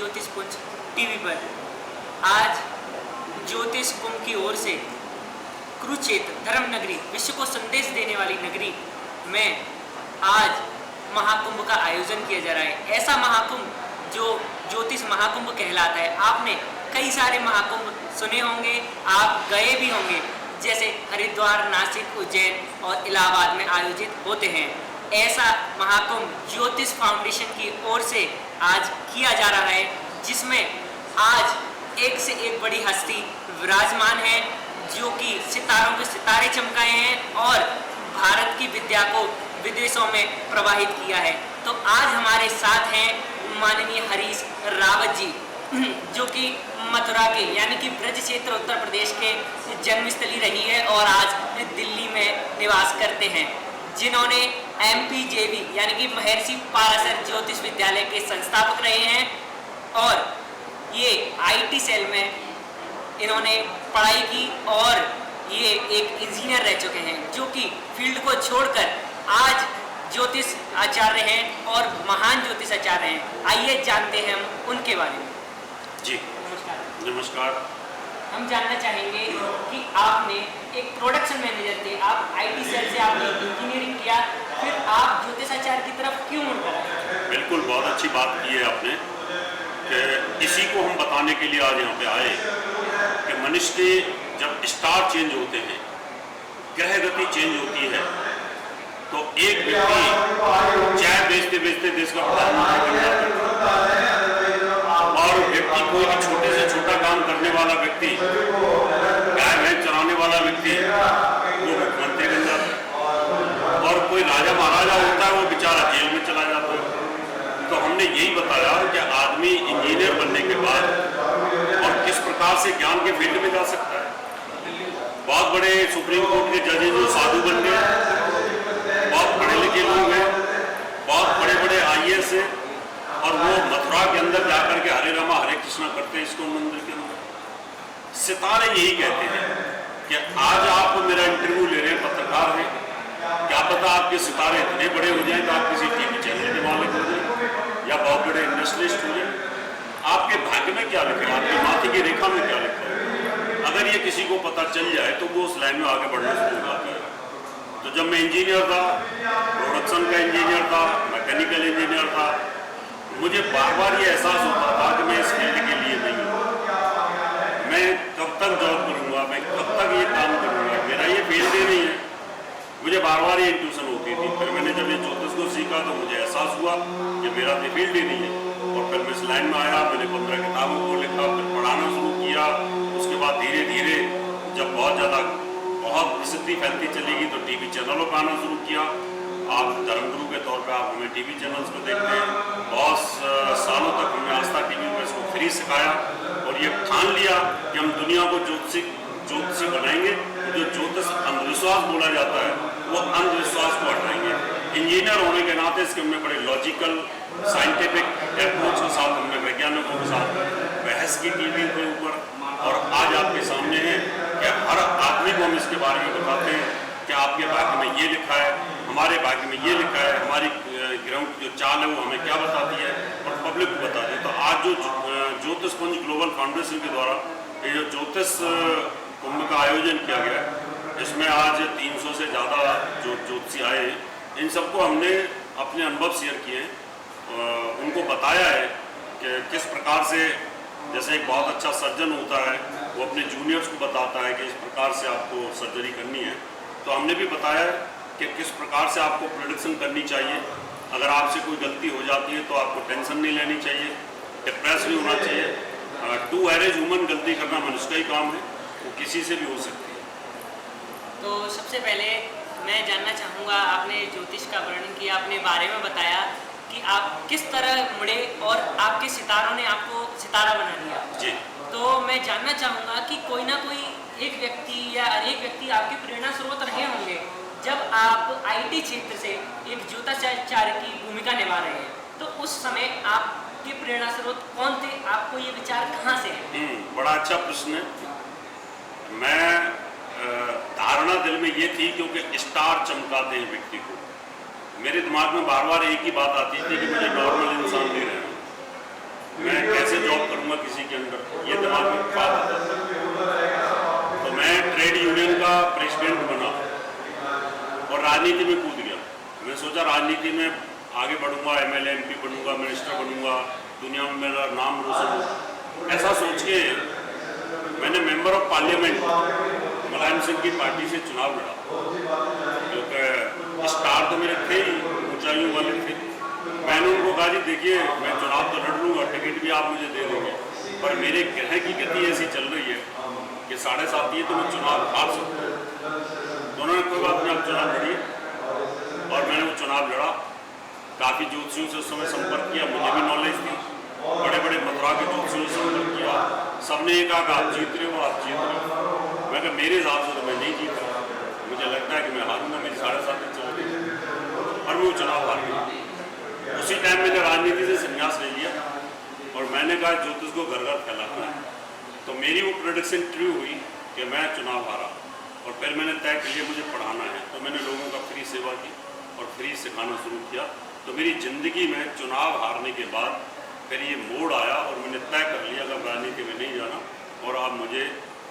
ज्योतिष पुंज टीवी पर। आज ज्योतिष कुंभ की ओर से कुरुक्षेत्र धर्म नगरी, विश्व को संदेश देने वाली नगरी में आज महाकुंभ का आयोजन किया जा रहा है। ऐसा महाकुंभ जो ज्योतिष महाकुंभ कहलाता है। आपने कई सारे महाकुंभ सुने होंगे, आप गए भी होंगे, जैसे हरिद्वार, नासिक, उज्जैन और इलाहाबाद में आयोजित होते हैं। ऐसा महाकुंभ ज्योतिष फाउंडेशन की ओर से आज किया जा रहा है, जिसमें आज एक से एक बड़ी हस्ती विराजमान है, जो कि सितारों के सितारे चमकाए हैं और भारत की विद्या को विदेशों में प्रवाहित किया है। तो आज हमारे साथ हैं माननीय हरीश रावत जी, जो कि मथुरा के यानी कि ब्रज क्षेत्र उत्तर प्रदेश के जन्मस्थली रही है और आज दिल्ली में निवास करते हैं, जिन्होंने MPJV यानी कि महर्षि पाराशर ज्योतिष विद्यालय के संस्थापक रहे हैं और ये IT सेल में इन्होंने पढ़ाई की और ये एक इंजीनियर रह चुके हैं, जो कि फील्ड को छोड़कर आज ज्योतिष आचार्य हैं और महान ज्योतिष आचार्य हैं। आइए जानते हैं हम उनके बारे में। जी नमस्कार। हम जानना चाहेंगे कि आपने एक प्रोडक्शन मैनेजर थे, आप IT सेल से आपने इंजीनियरिंग किया, फिर आप ज्योतिषाचार्य की तरफ क्यों मुड़ कर आए? बिल्कुल, बहुत अच्छी बात की है आपने कि इसी को हम बताने के लिए आज यहाँ पे आए कि मनुष्य के जब स्टार चेंज होते हैं, ग्रह गति चेंज होती है, तो एक व्यक्ति चाय बेचते बेचते देश का प्रधानमंत्री बन जाता है और व्यक्ति कोई भी छोटे से छोटा काम करने वाला व्यक्ति, गाय भैंस चराने वाला व्यक्ति, वो मुख्यमंत्री बन जाता है और कोई राजा महाराजा होता है, वो बेचारा जेल में चला जाता है। तो हमने यही बताया कि आदमी इंजीनियर बनने के बाद और किस प्रकार से ज्ञान के फील्ड में जा सकता है। बहुत बड़े सुप्रीम कोर्ट के जजेस जो साधु बन गए, बहुत पढ़े लिखे लोग हैं, बहुत बड़े बड़े IAS हैं और वो मथुरा के अंदर जाकर के हरे रामा हरे कृष्णा करते हैं इसको मंदिर के अंदर। सितारे यही कहते हैं कि आज आप मेरा इंटरव्यू ले रहे हैं, पत्रकार हैं, क्या पता आपके सितारे इतने बड़े हो जाएं तो आप किसी TV चैनल के मालिक हो जाए या बहुत बड़े इंडस्ट्रियलिस्ट हो जाए। आपके भाग्य में क्या लिखा है, आपकी माथे की रेखा में क्या लिखा है, अगर ये किसी को पता चल जाए तो वो उस लाइन में आगे बढ़ना शुरू हो जाता है। तो जब मैं इंजीनियर था, प्रोडक्शन का इंजीनियर था, मैकेनिकल इंजीनियर था, मुझे बार बार ये एहसास होता था कि मैं इस फील्ड के लिए नहीं हूँ, मैं कब तक जॉब करूँगा, मैं कब तक ये काम करूँगा, मेरा ये फील्ड ही नहीं है। मुझे बार बार ये इंट्यूशन होती थी। फिर मैंने जब ये ज्योतिष को सीखा तो मुझे एहसास हुआ कि मेरा ये फील्ड ही नहीं है और फिर मैं इस लाइन में आया। मैंने 15 किताबों को लिखा, फिर पढ़ाना शुरू किया। उसके बाद धीरे धीरे जब बहुत प्रसिद्धि फैलती चलेगी तो TV चैनलों पर आना शुरू किया। आप धर्मगुरु के तौर पे आप हमें TV चैनल्स को देखते हैं। बहुत सालों तक हमने आस्था TV पर इसको फ्री सिखाया और ये ठान लिया कि हम दुनिया को ज्योतिषी बनाएंगे। जो ज्योतिष अंधविश्वास बोला जाता है वो अंधविश्वास को हटाएंगे। इंजीनियर होने के नाते इसके हमने बड़े लॉजिकल साइंटिफिक अप्रोच के साथ, हमने वैज्ञानिकों के साथ बहस की TV के ऊपर और आज आपके सामने है कि हर आदमी को हम इसके बारे में बताते हैं कि आपके भाग्य में ये लिखा है, हमारे भाग्य में ये लिखा है, हमारी ग्रहों की जो चाल है वो हमें क्या बताती है और पब्लिक को बताती है। तो आज जो ज्योतिष पुंज ग्लोबल फाउंडेशन के द्वारा ये जो ज्योतिष कुंभ का आयोजन किया गया है, इसमें आज 300 से ज़्यादा जो ज्योतिषी आए हैं, इन सबको हमने अपने अनुभव शेयर किए हैं। उनको बताया है कि किस प्रकार से, जैसे एक बहुत अच्छा सर्जन होता है वो अपने जूनियर्स को बताता है कि इस प्रकार से आपको सर्जरी करनी है, तो हमने भी बताया कि किस प्रकार से आपको प्रेडिक्शन करनी चाहिए। अगर आपसे कोई गलती हो जाती है तो आपको टेंशन नहीं लेनी चाहिए, डिप्रेस नहीं होना चाहिए। टू एवरेज ह्यूमन, गलती करना मनुष्य का ही काम है, वो किसी से भी हो सकती है। तो सबसे पहले मैं जानना चाहूँगा, आपने ज्योतिष का वर्णन किया, अपने बारे में बताया कि आप किस तरह मुड़े और आपके सितारों ने आपको सितारा बना दिया जी। तो मैं जानना चाहूँगा कि कोई ना कोई एक व्यक्ति या अनेक व्यक्ति आपके प्रेरणा स्रोत रहे होंगे जब आप IT क्षेत्र से एक ज्योतिषाचार्य की भूमिका निभा रहे हैं, तो उस समय आपके प्रेरणा स्रोत कौन थे? आपको ये विचार कहाँ से है? बड़ा अच्छा प्रश्न है। मैं धारणा दिल में ये थी क्योंकि स्टार चमकाते हैं व्यक्ति को। मेरे दिमाग में बार बार एक ही बात आती थी कि मुझे नॉर्मल इंसान नहीं रहना, मैं कैसे जॉब करूँगा किसी के अंदर, ये दिमाग में ख्वाब आता था। तो मैं ट्रेड यूनियन का प्रेसिडेंट बना और राजनीति में कूद गया। मैं सोचा राजनीति में आगे बढ़ूंगा, एमएलए एमपी बनूंगा, मिनिस्टर बनूंगा, दुनिया में मेरा नाम रोशन हो। ऐसा सोच के मैंने member of parliament Mulayam Singh की पार्टी से चुनाव लड़ा, क्योंकि स्टार तो मेरे थे ही, ऊंचाइयों वाले थे। मैंने उनको कहा जी देखिए मैं चुनाव तो लड़ लूँगा, टिकट भी आप मुझे दे देंगे, पर मेरे ग्रह की गति ऐसी चल रही है कि 7.5 तो मैं चुनाव हार सकता हूँ। उन्होंने कोई बात नहीं, आप चुनाव लड़िए। और मैंने वो चुनाव लड़ा। काफ़ी ज्योतिषियों से उस समय संपर्क किया, मुझे भी नॉलेज थी। बड़े बड़े मथुरा के ज्योतिषियों से संपर्क किया, सबने कहा कि आप जीत रहे हो, आप जीत रहे हो। मैं कहा मेरे हिसाब से तो मैं नहीं जीत रहा, मुझे लगता है कि मैं हारूंगा, मेरी 7.5 चल रही। और वो चुनाव हार गया। उसी टाइम मैंने राजनीति से संन्यास ले लिया और मैंने कहा ज्योतिष को घर घर फैलाना है। तो मेरी वो प्रोडक्शन ट्रू हुई कि मैं चुनाव हारा और फिर मैंने तय कर लिया मुझे पढ़ाना है। तो मैंने लोगों का फ्री सेवा की और फ्री सिखाना शुरू किया। तो मेरी ज़िंदगी में चुनाव हारने के बाद फिर ये मोड़ आया और मैंने तय कर लिया कि राजनीति में नहीं जाना और अब मुझे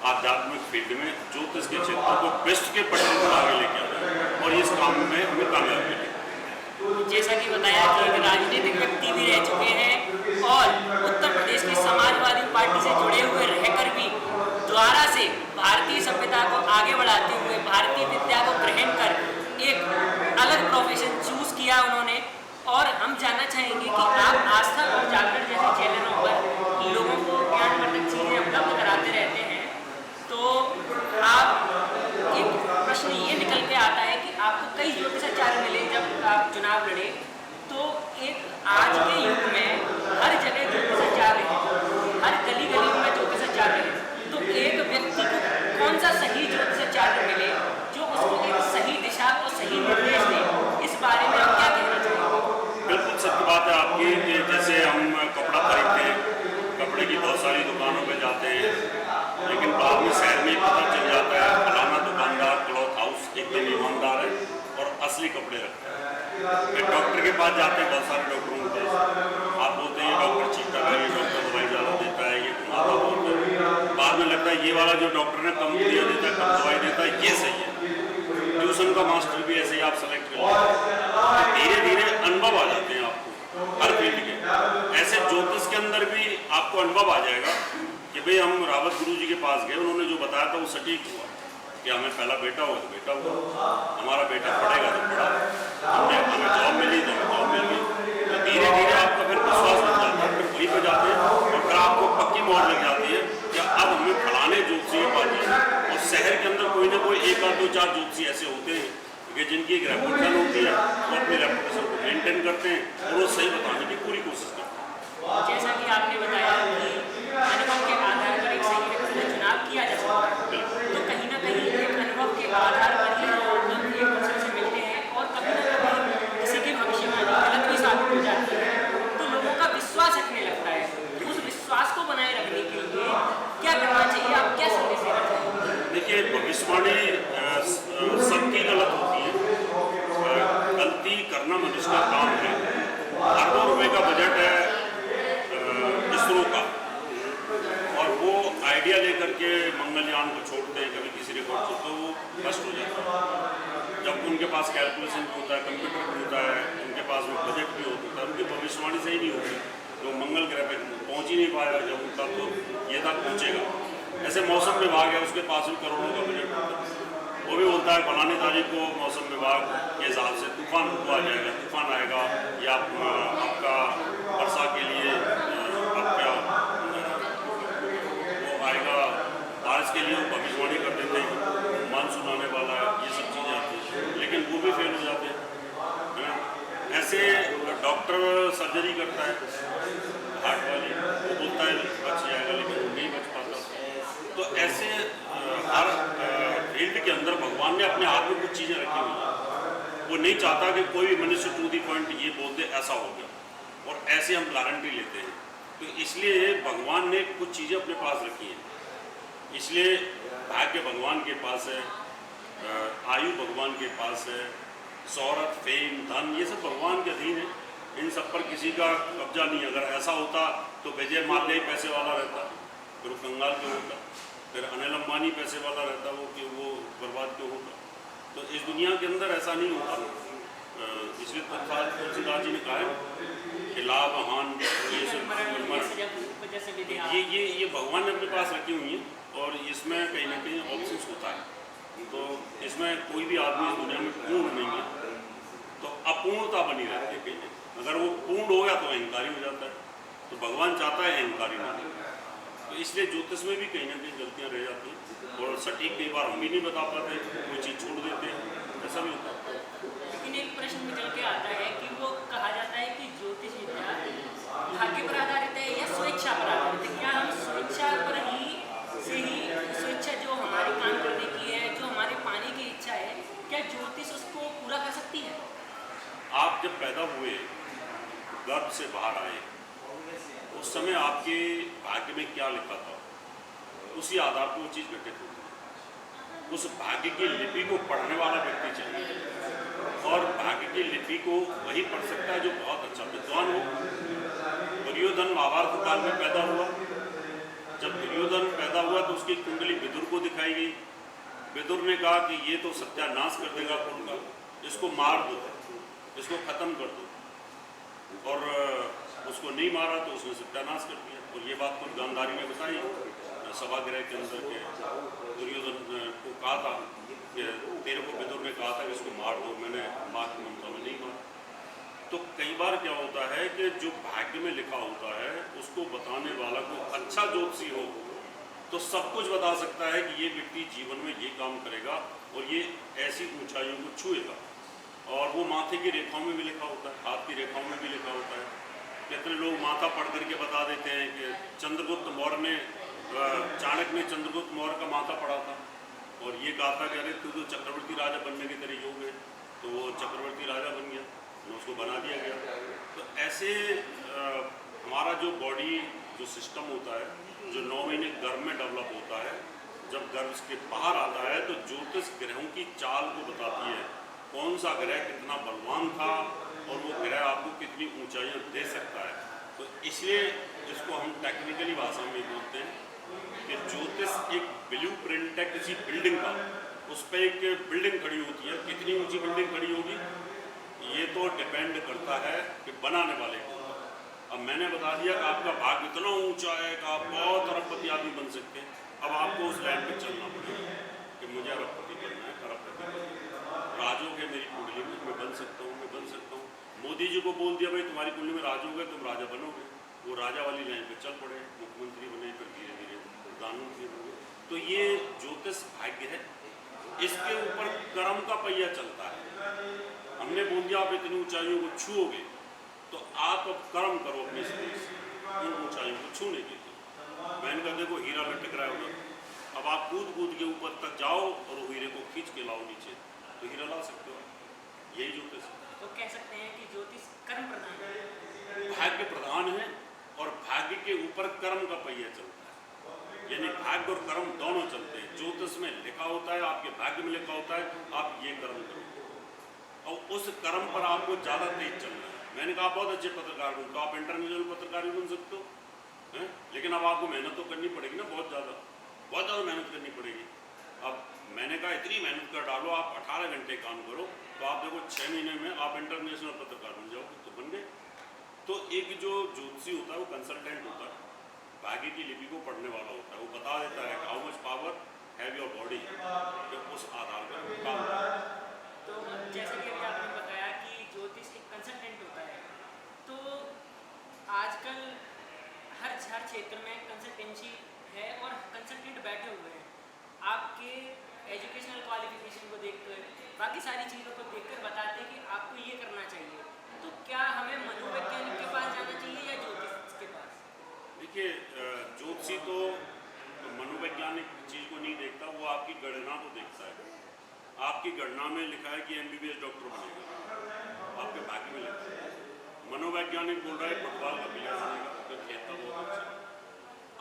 आध्यात्मिक फील्ड में ज्योतिष के क्षेत्र को बेस्ट के पटल पर आगे लेके आना और इस काम में हमें कामयाब मिली। जैसा कि बताया कि एक राजनीतिक व्यक्ति भी रह चुके हैं और उत्तर प्रदेश की समाजवादी पार्टी से जुड़े हुए रहकर भी द्वारा से भारतीय सभ्यता को आगे बढ़ाते हुए भारतीय विद्या को ग्रहण कर एक अलग प्रोफेशन चूज किया उन्होंने। और हम जानना चाहेंगे कि आप आस्था और जागरण जैसे चैनलों पर लोगों को ज्ञानवर्धक चीज़ें उपलब्ध कराते रहते हैं, तो आप एक प्रश्न ये निकल के आता है कि आपको कई ज्योतिषाचार्य मिले जब आप चुनाव लड़े, तो एक आज के युग में हर जगह ज्योतिषाचार्य है, हर गली गली में ज्योतिषाचार्य है, तो एक व्यक्ति को कौन सा सही ज्योतिषाचार्य मिले जो उसको एक सही दिशा और सही निर्देश दे, इस बारे में आप क्या कहना चाहेंगे? बिल्कुल सत्य बात है आपकी कि जैसे हम कपड़ा खरीदते हैं, कपड़े की बहुत सारी दुकानों पे जाते हैं, लेकिन बाद में शहर में पता चल जाता है फलाना दुकानदार क्लॉथ हाउस एकदम ईमानदार है और असली कपड़े रखता है। फिर डॉक्टर के पास जाते हैं, बहुत सारे डॉक्टरों के पास आप बोलते हैं डॉक्टर चीता है, ये डॉक्टर दवाई ज़्यादा देता है, ये घुमाता बोलते हैं। बाद में लगता है ये वाला जो डॉक्टर ने कम दिया देता है, कम दवाई देता है, ये सही है। ट्यूशन का मास्टर भी ऐसे ही आप सेलेक्ट कर लेते, धीरे धीरे अनुभव आ जाते हैं आपको हर फील्ड के। ऐसे ज्योतिष के अंदर भी आपको अनुभव आ जाएगा कि भाई हम रावत गुरु जी के पास गए, उन्होंने जो बताया था वो सटीक हुआ कि हमें पहला बेटा हुआ तो बेटा हुआ, हमारा बेटा पढ़ेगा तो पढ़ा, हमें जॉब मिली तो हमें जॉब मिल गई। तो धीरे धीरे आपका फिर विश्वास बन जाता है, फिर वहीं पर जाते हैं और फिर आपको पक्की मोहर लग जाती है कि अब हमें फलाने ज्योतिषी के पास जाना। और शहर के अंदर कोई ना कोई 1 और 2 4 ज्योतिषी ऐसे होते हैं कि जिनकी एक रेपुटेशन होती है, वो अपनी रेपुटेशन को मेंटेन करते हैं और वो सही बताने की पूरी कोशिश करते हैं। जैसा कि आपने बताया कि अनुभव के आधार पर एक सही व्यक्ति का चुनाव किया जा सकता है, तो कहीं ना कहीं एक अनुभव के आधार पर ही लोग एक दूसरे से मिलते हैं और कभी ना कभी किसी की भविष्यवाणी गलत भी साबित हो जाती है, तो लोगों का विश्वास रखने लगता है। उस विश्वास को बनाए रखने के लिए क्या करना चाहिए, आप क्या संदेश देना चाहेंगे? देखिए भविष्यवाणी सबकी गलत होती है, गलती करना मनुष्य का काम है। अरबों रुपए का बजट है इसरो का और वो आइडिया लेकर के मंगलयान को छोड़ते हैं कभी किसी रिकॉर्ड से, तो वो नष्ट हो जाता है। जब उनके पास कैलकुलेशन भी होता है, कंप्यूटर भी होता है, उनके पास में बजट भी होता है, उनकी भविष्यवाणी सही नहीं होती, तो मंगल ग्रह पे पहुँच ही नहीं पाएगा। जब उनका तो ये तक पहुँचेगा। ऐसे मौसम विभाग है, उसके पास भी करोड़ों का बजट होता है, वो भी बोलता है फलानी तारीख को मौसम विभाग के हिसाब से तूफान आ जाएगा, तूफान आएगा या आपका वर्षा के लिए आपका वो आएगा, बारिश के लिए भविष्यवाणी कर देते हैं, मानसून आने वाला है, ये सब चीज़ें आती हैं, लेकिन वो भी फेल हो जाते हैं, है ना। ऐसे डॉक्टर सर्जरी करता है हार्ट वाली, वो बोलता है बच जाएगा, लेकिन वो नहीं बच पाता। तो ऐसे हर फील्ड के अंदर भगवान ने अपने हाथ में कुछ चीज़ें रखी हुई हैं। वो नहीं चाहता कि कोई भी मनुष्य टू दी पॉइंट ये बोल दे ऐसा हो गया, और ऐसे हम गारंटी लेते हैं। तो इसलिए भगवान ने कुछ चीज़ें अपने पास रखी हैं। इसलिए भाग्य भगवान के पास है, आयु भगवान के पास है, शौहरत फेम धन ये सब भगवान के अधीन है। इन सब पर किसी का कब्जा नहीं। अगर ऐसा होता तो विजय माल्या ही पैसे वाला रहता, फिर वो कंगाल क्यों होता? फिर अनिल अंबानी पैसे वाला रहता, वो बर्बाद क्यों होता? तो इस दुनिया के अंदर ऐसा नहीं होता। इसलिए तुलसीदास जी ने कहा है कि लाभ हान ये भगवान ने अपने पास रखी हुई हैं और इसमें कहीं ना कहीं ऑप्शंस होता है। तो इसमें कोई भी आदमी इस दुनिया में पूर्ण नहीं है, तो अपूर्णता बनी रहती है कहीं। अगर वो पूर्ण हो गया तो अहंकारी हो जाता है, तो भगवान चाहता है अहंकारी ना हो। तो इसलिए ज्योतिष में भी कहीं ना कहीं गलतियाँ रह जाती हैं और सटीक कई बार हम भी नहीं बता पाते, कोई चीज़ छोड़ देते हैं, ऐसा भी होता है। लेकिन एक प्रश्न निकल के आता है कि वो कहा जाता है कि ज्योतिष विद्या भाग्य पर आधारित है या स्वेच्छा पर आधारित है। क्या हम स्वेच्छा पर ही स्वेच्छा जो हमारी काम करने की है, जो हमारे पाने की इच्छा है, क्या ज्योतिष उसको पूरा कर सकती है? आप जब पैदा हुए, गर्भ से बाहर आए, उस समय आपके भाग्य में क्या लिखा था, उसी आधार पर वो चीज़ घटित होती है। उस भाग्य की लिपि को पढ़ने वाला व्यक्ति चाहिए, और भाग्य की लिपि को वही पढ़ सकता है जो बहुत अच्छा विद्वान हो। दुर्योधन महाभारत काल में पैदा हुआ। जब दुर्योधन पैदा हुआ तो उसकी कुंडली विदुर को दिखाई गई। विदुर ने कहा कि ये तो सत्यानाश कर देगा कुल का, इसको मार दो, इसको खत्म कर दो। और उसको नहीं मारा तो उसने सत्यानाश कर दिया। और ये बात कुल गांधारी ने बताई सभागृह के अंदर के। दुर्योधन को कहा था कि तेरे को विदुर ने कहा था कि इसको मार दो, मैंने माँ की ममता में नहीं मारा। तो कई बार क्या होता है कि जो भाग्य में लिखा होता है उसको बताने वाला को अच्छा ज्योतिषी हो तो सब कुछ बता सकता है कि ये व्यक्ति जीवन में ये काम करेगा और ये ऐसी ऊंचाइयों को छुएगा। और वो माथे की रेखाओं में भी लिखा होता है, हाथ की रेखाओं में भी लिखा होता है। कितने लोग माथा पढ़ करके बता देते हैं कि चंद्रगुप्त मौर्य ने, चाणक्य ने चंद्रगुप्त मौर्य का माथा पढ़ा था और ये कहा था कि अरे तू तो चक्रवर्ती राजा बनने के तेरे योग है, तो वो चक्रवर्ती राजा बन गया, तो उसको बना दिया गया। तो ऐसे हमारा जो बॉडी जो सिस्टम होता है, जो 9 महीने गर्भ में डेवलप होता है, जब गर्भ के बाहर आता है तो ज्योतिष ग्रहों की चाल को बताती है, कौन सा ग्रह कितना बलवान था और वो ग्रह आपको कितनी ऊंचाइयां दे सकता है। तो इसलिए इसको हम टेक्निकली भाषा में बोलते हैं कि ज्योतिष एक ब्लूप्रिंट है किसी बिल्डिंग का। उस पर एक बिल्डिंग खड़ी होती है, कितनी ऊंची बिल्डिंग खड़ी होगी ये तो डिपेंड करता है कि बनाने वाले को। अब मैंने बता दिया कि आपका भाग्य इतना ऊंचा है कि आप बहुत अरबपति आदमी बन सकते हैं। अब आपको उस लाइन पे चलना पड़ेगा कि मुझे अरबपति बनना है, अरबपति बनना है। राजयोग है मेरी कुंडली में, मैं बन सकता हूँ, मैं बन सकता हूँ। मोदी जी को बोल दिया भाई तुम्हारी कुंडली में राजयोग है, तुम राजा बनोगे, वो राजा वाली लाइन पे चल पड़े, मुख्यमंत्री बने, फिर धीरे धीरे प्रधानमंत्री बने। तो ये ज्योतिष भाग्य है, इसके ऊपर कर्म का पहिया चलता है। हमने बोल दिया आप इतनी ऊंचाइयों को छूओगे तो आप अब कर्म करो अपने शरीर से उन ऊंचाइयों को छूने के लिए। मैंने कहा देखो हीरा लटक रहा होगा, अब आप कूद कूद के ऊपर तक जाओ और वो हीरे को खींच के लाओ नीचे, तो हीरा ला सकते हो। यही ज्योतिष है। तो कह सकते हैं कि ज्योतिष कर्म प्रधान है, भाग्य प्रधान है और भाग्य के ऊपर कर्म का पहिया चलता है, यानी भाग्य और कर्म दोनों चलते हैं। ज्योतिष में लिखा होता है, आपके भाग्य में लिखा होता है आप ये कर्म करो और उस कर्म पर आपको ज़्यादा तेज चलना है। मैंने कहा बहुत अच्छे पत्रकार बन, तो आप इंटरनेशनल पत्रकार भी बन सकते हो हैं, लेकिन अब आपको मेहनत तो करनी पड़ेगी ना, बहुत ज़्यादा मेहनत करनी पड़ेगी। अब मैंने कहा इतनी मेहनत कर डालो, आप 18 घंटे काम करो तो आप देखो 6 महीने में आप इंटरनेशनल पत्रकार बन जाओगे, तो बन गए। तो एक जो ज्योतिषी होता है वो कंसल्टेंट होता है, भाग्य की लिपि को पढ़ने वाला होता है। वो बता देता है how much power have your body, उस आधार पर काम करता है। तो जैसे कि अभी आपने बताया कि ज्योतिष एक कंसल्टेंट होता है, तो आजकल हर क्षेत्र में कंसल्टेंसी है और कंसल्टेंट बैठे हुए हैं। आपके एजुकेशनल क्वालिफिकेशन को देखकर, बाकी सारी चीज़ों को देखकर बताते हैं कि आपको ये करना चाहिए। तो क्या हमें मनोवैज्ञानिक के पास जाना चाहिए या ज्योतिष के पास? देखिए ज्योतिषी तो मनोवैज्ञानिक चीज़ को नहीं देखता, वो आपकी गणना को देखता है। आपकी गणना में लिखा है कि MBBS डॉक्टर बनेगा, आपके भाग्य में लिखा है। मनोवैज्ञानिक बोल रहा है फुटबॉल का प्लेयर बनेगा, तो खेलता बहुत अच्छा।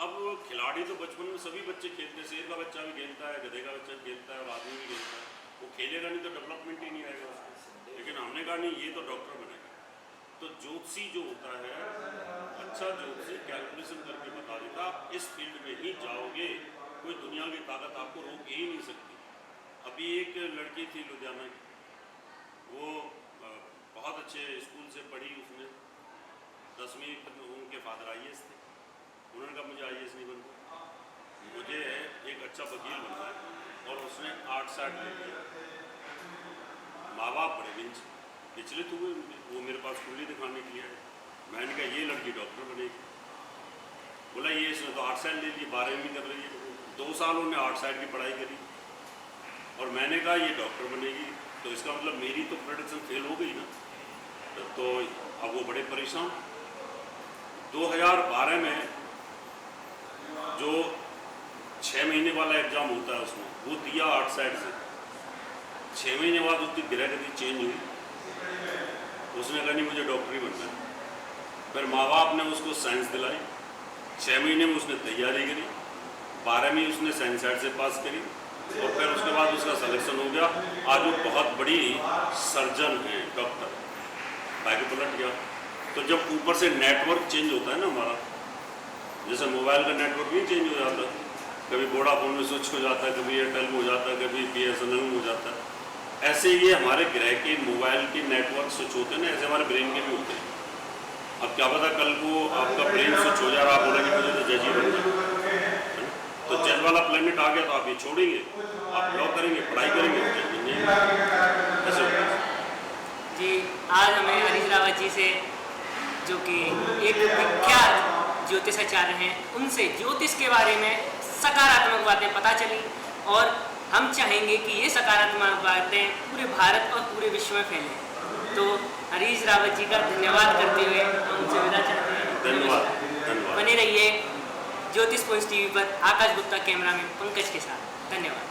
अब खिलाड़ी तो बचपन में सभी बच्चे खेलते हैं, शेर का बच्चा भी खेलता है, गधे का बच्चा भी खेलता है और आदमी भी खेलता है। वो खेलेगा नहीं तो डेवलपमेंट ही नहीं आएगा उसको। लेकिन हमने कहा नहीं ये तो डॉक्टर बनेगा, तो ज्योतिषी जो होता है, अच्छा ज्योतिषी कैलकुलेशन करके बता देता, इस फील्ड में ही जाओगे, कोई दुनिया की ताकत आपको रोक ही नहीं सकती। अभी एक लड़की थी लुधियाना की, वो बहुत अच्छे स्कूल से पढ़ी, उसने 10वीं उनके फादर IAS थे। उन्होंने कहा मुझे IAS नहीं बनना, मुझे एक अच्छा वकील बनना है, और उसने 8-7 ले लिया। माँ बाप बड़े विचलित हुए, वो मेरे पास कुंडली दिखाने के लिए आए। मैंने कहा ये लड़की डॉक्टर बनेगी। बोला ये इसने तो 8 साल ले लिए, 12वीं कर रही है, 2 साल उन्होंने 8 साल की पढ़ाई करी, और मैंने कहा ये डॉक्टर बनेगी, तो इसका मतलब मेरी तो प्रोडक्शन फेल हो गई ना। तो अब वो बड़े परेशान। 2012 में जो 6 महीने वाला एग्ज़ाम होता है उसमें वो दिया 8 साइड से। 6 महीने बाद उसकी ग्रह गति चेंज हुई, उसने कहा नहीं मुझे डॉक्टर ही बनना है। फिर माँ बाप ने उसको साइंस दिलाई, 6 महीने में उसने तैयारी करी, 12वीं उसने साइंस साइड से पास करी, और फिर उसके बाद उसका सिलेक्शन हो गया। आज वो बहुत बड़ी सर्जन है, डॉक्टर, भाग्य पलट गया। तो जब ऊपर से नेटवर्क चेंज होता है ना हमारा, जैसे मोबाइल का नेटवर्क भी चेंज हो जाता है, कभी वोडाफोन में स्विच हो जाता है, कभी एयरटेल में हो जाता है, कभी BSNL में हो जाता है, ऐसे ये हमारे ग्रह के मोबाइल के नेटवर्क स्विच होते हैं ना, ऐसे हमारे ब्रेन के भी होते हैं। अब क्या पता कल को आपका ब्रेन स्विच हो जा रहा, आप बोलेंगे मुझे तो जज ही बनना है, तो जज वाला प्लेनेट आ गया तो आप ये छोड़ेंगे, आप लॉ करेंगे, पढ़ाई करेंगे, जज नहीं ऐसे होता है। जी, आज हमें हरीश रावत जी से, जो कि एक विख्यात ज्योतिषाचार्य हैं, उनसे ज्योतिष के बारे में सकारात्मक बातें पता चली, और हम चाहेंगे कि ये सकारात्मक बातें पूरे भारत और पूरे विश्व में फैलें। तो हरीश रावत जी का धन्यवाद करते हुए हम उनसे विदा चाहते हैं। धन्यवाद। बने रहिए ज्योतिष पुंज TV पर आकाश गुप्ता कैमरा में पंकज के साथ। धन्यवाद।